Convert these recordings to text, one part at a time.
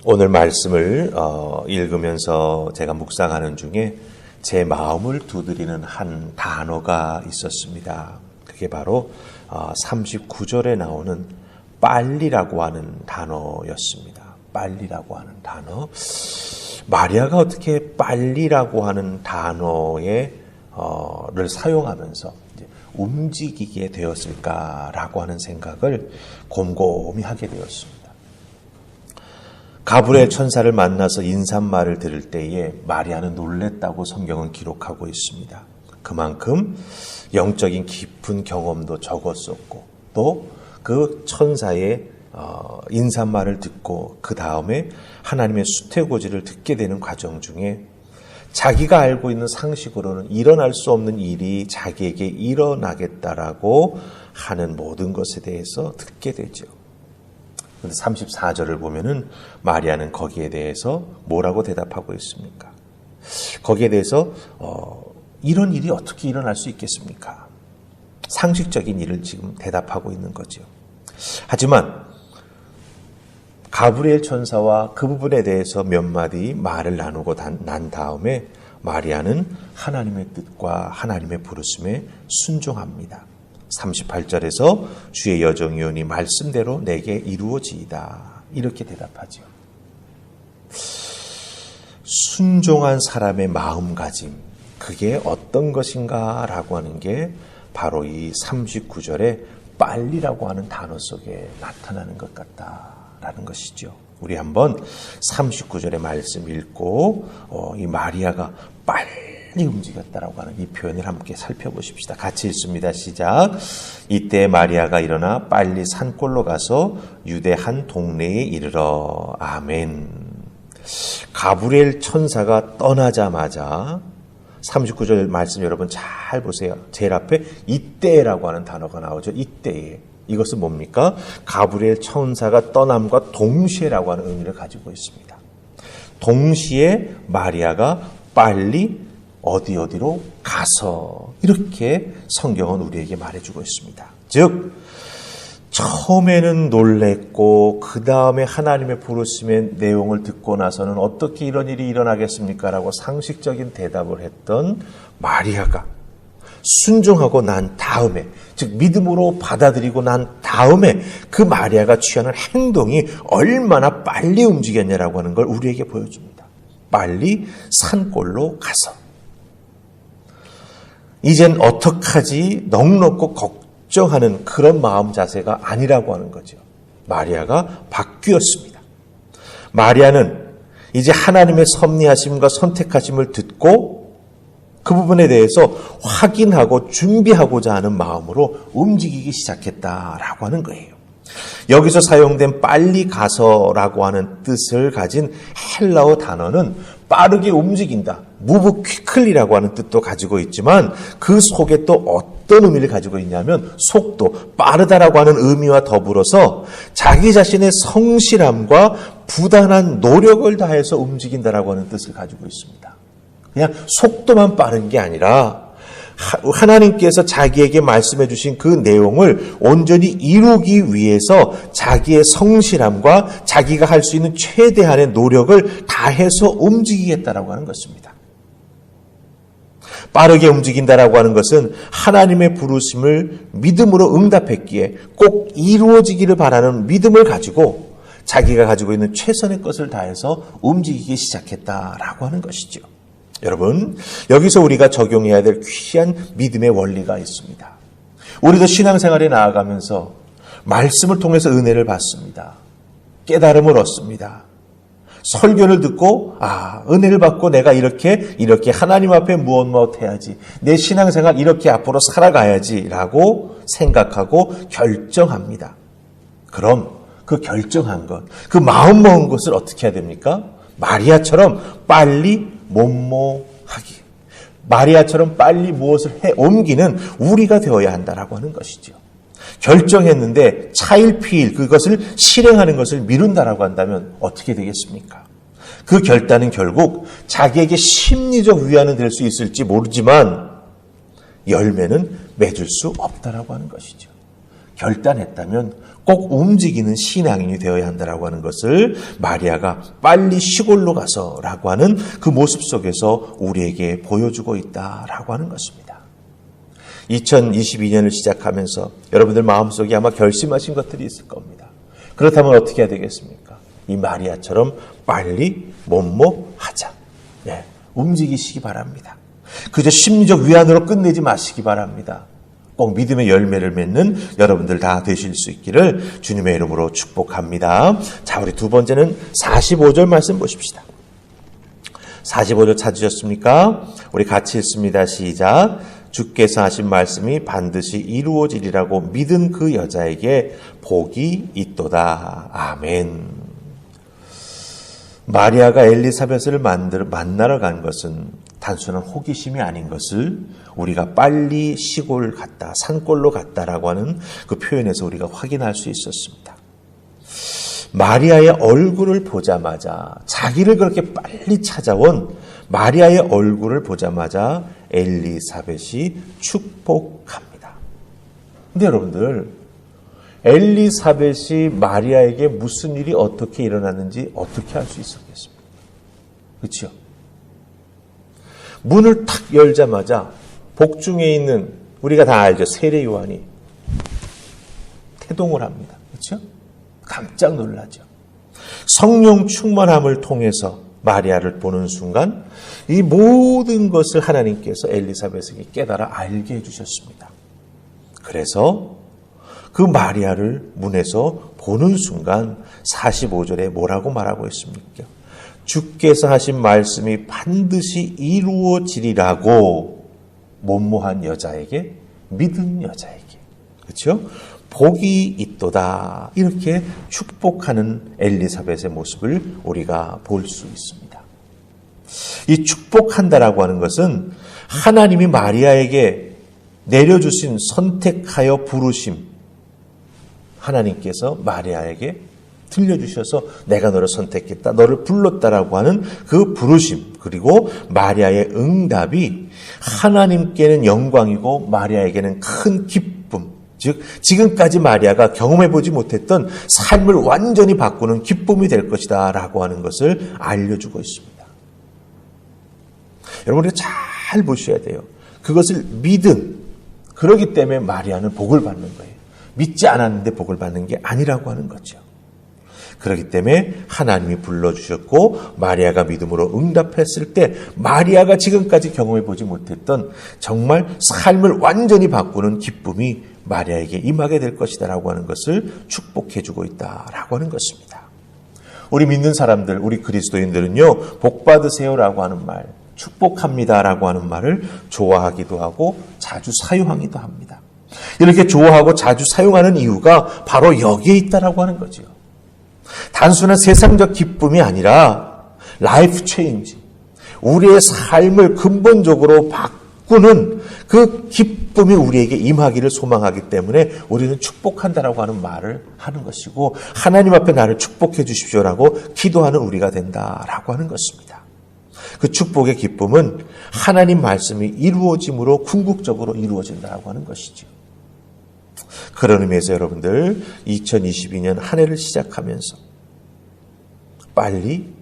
오늘 말씀을 읽으면서 제가 묵상하는 중에 제 마음을 두드리는 한 단어가 있었습니다. 그게 바로 39절에 나오는 빨리라고 하는 단어였습니다. 빨리라고 하는 단어. 마리아가 어떻게 빨리라고 하는 단어를 사용하면서 움직이게 되었을까라고 하는 생각을 곰곰이 하게 되었습니다. 가브리엘 천사를 만나서 인사말을 들을 때에 마리아는 놀랬다고 성경은 기록하고 있습니다. 그만큼 영적인 깊은 경험도 적었었고 또 그 천사의 인사말을 듣고 그 다음에 하나님의 수태고지를 듣게 되는 과정 중에 자기가 알고 있는 상식으로는 일어날 수 없는 일이 자기에게 일어나겠다라고 하는 모든 것에 대해서 듣게 되죠. 그런데 34절을 보면은 마리아는 거기에 대해서 뭐라고 대답하고 있습니까? 거기에 대해서 이런 일이 어떻게 일어날 수 있겠습니까? 상식적인 일을 지금 대답하고 있는 거죠. 하지만 가브리엘 천사와 그 부분에 대해서 몇 마디 말을 나누고 난 다음에 마리아는 하나님의 뜻과 하나님의 부르심에 순종합니다. 38절에서 주의 여정이오니 말씀대로 내게 이루어지이다. 이렇게 대답하죠. 순종한 사람의 마음가짐, 그게 어떤 것인가 라고 하는 게 바로 이 39절에 빨리라고 하는 단어 속에 나타나는 것 같다라는 것이죠. 우리 한번 39절의 말씀 읽고 이 마리아가 빨리 움직였다라고 하는 이 표현을 함께 살펴보십시다. 같이 읽습니다. 시작. 이때 마리아가 일어나 빨리 산골로 가서 유대 한 동네에 이르러. 아멘. 가브리엘 천사가 떠나자마자 39절 말씀 여러분 잘 보세요. 제일 앞에 이때라고 하는 단어가 나오죠. 이때에. 이것은 뭡니까? 가브리엘 천사가 떠남과 동시에라고 하는 의미를 가지고 있습니다. 동시에 마리아가 빨리 어디로 가서 이렇게 성경은 우리에게 말해주고 있습니다. 즉 처음에는 놀랬고 그 다음에 하나님의 부르심의 내용을 듣고 나서는 어떻게 이런 일이 일어나겠습니까? 라고 상식적인 대답을 했던 마리아가 순종하고 난 다음에, 즉 믿음으로 받아들이고 난 다음에 그 마리아가 취하는 행동이 얼마나 빨리 움직였냐라고 하는 걸 우리에게 보여줍니다. 빨리 산골로 가서 이젠 어떡하지 넉넉고 걱정하는 그런 마음 자세가 아니라고 하는 거죠. 마리아가 바뀌었습니다. 마리아는 이제 하나님의 섭리하심과 선택하심을 듣고 그 부분에 대해서 확인하고 준비하고자 하는 마음으로 움직이기 시작했다라고 하는 거예요. 여기서 사용된 빨리 가서라고 하는 뜻을 가진 헬라어 단어는 빠르게 움직인다, move quickly라고 하는 뜻도 가지고 있지만 그 속에 또 어떤 의미를 가지고 있냐면 속도, 빠르다라고 하는 의미와 더불어서 자기 자신의 성실함과 부단한 노력을 다해서 움직인다라고 하는 뜻을 가지고 있습니다. 그냥 속도만 빠른 게 아니라 하나님께서 자기에게 말씀해 주신 그 내용을 온전히 이루기 위해서 자기의 성실함과 자기가 할 수 있는 최대한의 노력을 다해서 움직이겠다라고 하는 것입니다. 빠르게 움직인다라고 하는 것은 하나님의 부르심을 믿음으로 응답했기에 꼭 이루어지기를 바라는 믿음을 가지고 자기가 가지고 있는 최선의 것을 다해서 움직이기 시작했다라고 하는 것이죠. 여러분, 여기서 우리가 적용해야 될 귀한 믿음의 원리가 있습니다. 우리도 신앙생활에 나아가면서 말씀을 통해서 은혜를 받습니다. 깨달음을 얻습니다. 설교를 듣고 은혜를 받고 내가 이렇게 하나님 앞에 무엇 해야지, 내 신앙생활 이렇게 앞으로 살아가야지 라고 생각하고 결정합니다. 그럼 그 결정한 것, 그 마음먹은 것을 어떻게 해야 됩니까? 마리아처럼 빨리 못모하기, 마리아처럼 빨리 무엇을 해 옮기는 우리가 되어야 한다라고 하는 것이죠. 결정했는데 차일피일 그것을 실행하는 것을 미룬다라고 한다면 어떻게 되겠습니까? 그 결단은 결국 자기에게 심리적 위안은 될 수 있을지 모르지만 열매는 맺을 수 없다라고 하는 것이죠. 결단했다면 꼭 움직이는 신앙인이 되어야 한다라고 하는 것을 마리아가 빨리 시골로 가서라고 하는 그 모습 속에서 우리에게 보여주고 있다라고 하는 것입니다. 2022년을 시작하면서 여러분들 마음속에 아마 결심하신 것들이 있을 겁니다. 그렇다면 어떻게 해야 되겠습니까? 이 마리아처럼 빨리 뭐뭐하자. 네, 움직이시기 바랍니다. 그저 심리적 위안으로 끝내지 마시기 바랍니다. 꼭 믿음의 열매를 맺는 여러분들 다 되실 수 있기를 주님의 이름으로 축복합니다. 자, 우리 두 번째는 45절 말씀 보십시다. 45절 찾으셨습니까? 우리 같이 읽습니다. 시작. 주께서 하신 말씀이 반드시 이루어지리라고 믿은 그 여자에게 복이 있도다. 아멘. 마리아가 엘리사벳을 만나러 간 것은 단순한 호기심이 아닌 것을 우리가 빨리 시골 갔다, 산골로 갔다라고 하는 그 표현에서 우리가 확인할 수 있었습니다. 마리아의 얼굴을 보자마자, 자기를 그렇게 빨리 찾아온 마리아의 얼굴을 보자마자 엘리사벳이 축복합니다. 근데 여러분들, 엘리사벳이 마리아에게 무슨 일이 어떻게 일어났는지 어떻게 알 수 있었겠습니까? 그렇죠? 문을 탁 열자마자 복중에 있는, 우리가 다 알죠, 세례 요한이 태동을 합니다. 그렇죠? 깜짝 놀라죠. 성령 충만함을 통해서 마리아를 보는 순간 이 모든 것을 하나님께서 엘리사벳에게 깨달아 알게 해주셨습니다. 그래서 그 마리아를 문에서 보는 순간 45절에 뭐라고 말하고 있습니까? 주께서 하신 말씀이 반드시 이루어지리라고 뭐뭐한 여자에게, 믿은 여자에게, 그렇죠? 복이 있도다. 이렇게 축복하는 엘리사벳의 모습을 우리가 볼 수 있습니다. 이 축복한다라고 하는 것은 하나님이 마리아에게 내려주신 선택하여 부르심, 하나님께서 마리아에게 들려주셔서 내가 너를 선택했다, 너를 불렀다라고 하는 그 부르심, 그리고 마리아의 응답이 하나님께는 영광이고 마리아에게는 큰 기쁨, 즉 지금까지 마리아가 경험해보지 못했던 삶을 완전히 바꾸는 기쁨이 될 것이다 라고 하는 것을 알려주고 있습니다. 여러분, 우리가 잘 보셔야 돼요. 그것을 믿음, 그렇기 때문에 마리아는 복을 받는 거예요. 믿지 않았는데 복을 받는 게 아니라고 하는 거죠. 그렇기 때문에 하나님이 불러주셨고 마리아가 믿음으로 응답했을 때 마리아가 지금까지 경험해보지 못했던 정말 삶을 완전히 바꾸는 기쁨이 마리아에게 임하게 될 것이다 라고 하는 것을 축복해주고 있다라고 하는 것입니다. 우리 믿는 사람들, 우리 그리스도인들은요, 복 받으세요라고 하는 말, 축복합니다라고 하는 말을 좋아하기도 하고 자주 사용하기도 합니다. 이렇게 좋아하고 자주 사용하는 이유가 바로 여기에 있다라고 하는 거죠. 단순한 세상적 기쁨이 아니라 라이프 체인지, 우리의 삶을 근본적으로 바꾸는 그 기쁨이 우리에게 임하기를 소망하기 때문에 우리는 축복한다라고 하는 말을 하는 것이고, 하나님 앞에 나를 축복해 주십시오라고 기도하는 우리가 된다라고 하는 것입니다. 그 축복의 기쁨은 하나님 말씀이 이루어짐으로 궁극적으로 이루어진다라고 하는 것이죠. 그런 의미에서 여러분들 2022년 한 해를 시작하면서 빨리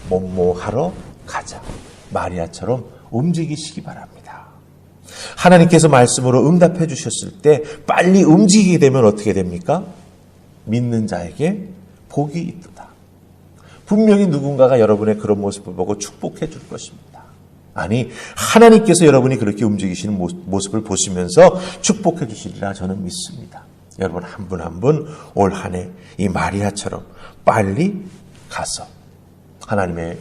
뭐뭐하러 가자, 마리아처럼 움직이시기 바랍니다. 하나님께서 말씀으로 응답해 주셨을 때 빨리 움직이게 되면 어떻게 됩니까? 믿는 자에게 복이 있도다. 분명히 누군가가 여러분의 그런 모습을 보고 축복해 줄 것입니다. 아니, 하나님께서 여러분이 그렇게 움직이시는 모습을 보시면서 축복해 주시리라 저는 믿습니다. 여러분 한 분 한 분 올 한 해 이 마리아처럼 빨리 가서 하나님의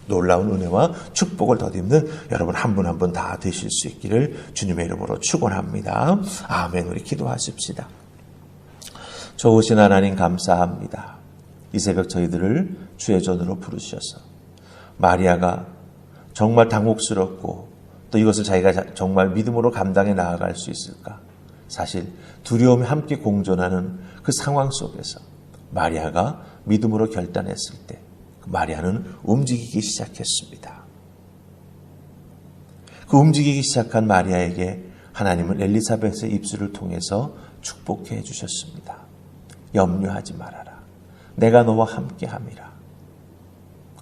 놀라운 은혜와 축복을 덧입는 여러분 한 분 한 분 다 되실 수 있기를 주님의 이름으로 축원합니다. 아멘. 우리 기도하십시다. 좋으신 하나님 감사합니다. 이 새벽 저희들을 주의 전으로 부르셔서 마리아가 정말 당혹스럽고 또 이것을 자기가 정말 믿음으로 감당해 나아갈 수 있을까? 사실 두려움이 함께 공존하는 그 상황 속에서 마리아가 믿음으로 결단했을 때 마리아는 움직이기 시작했습니다. 그 움직이기 시작한 마리아에게 하나님은 엘리사벳의 입술을 통해서 축복해 주셨습니다. 염려하지 말아라. 내가 너와 함께함이라.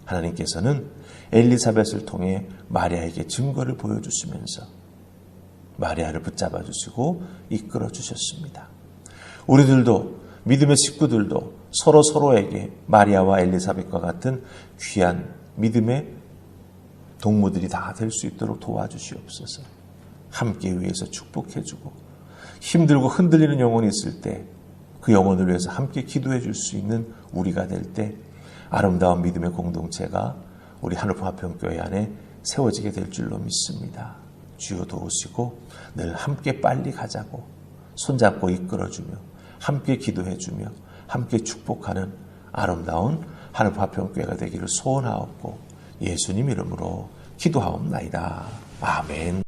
하나님께서는 엘리사벳을 통해 마리아에게 증거를 보여주시면서 마리아를 붙잡아 주시고 이끌어 주셨습니다. 우리들도 믿음의 식구들도 서로에게 마리아와 엘리사벳과 같은 귀한 믿음의 동무들이 다 될 수 있도록 도와주시옵소서. 함께 위해서 축복해주고 힘들고 흔들리는 영혼이 있을 때 그 영혼을 위해서 함께 기도해 줄 수 있는 우리가 될 때 아름다운 믿음의 공동체가 우리 하늘품 화평교회 안에 세워지게 될 줄로 믿습니다. 주여 도우시고 늘 함께 빨리 가자고 손잡고 이끌어주며 함께 기도해주며 함께 축복하는 아름다운 하늘품 화평교회가 되기를 소원하옵고 예수님 이름으로 기도하옵나이다. 아멘.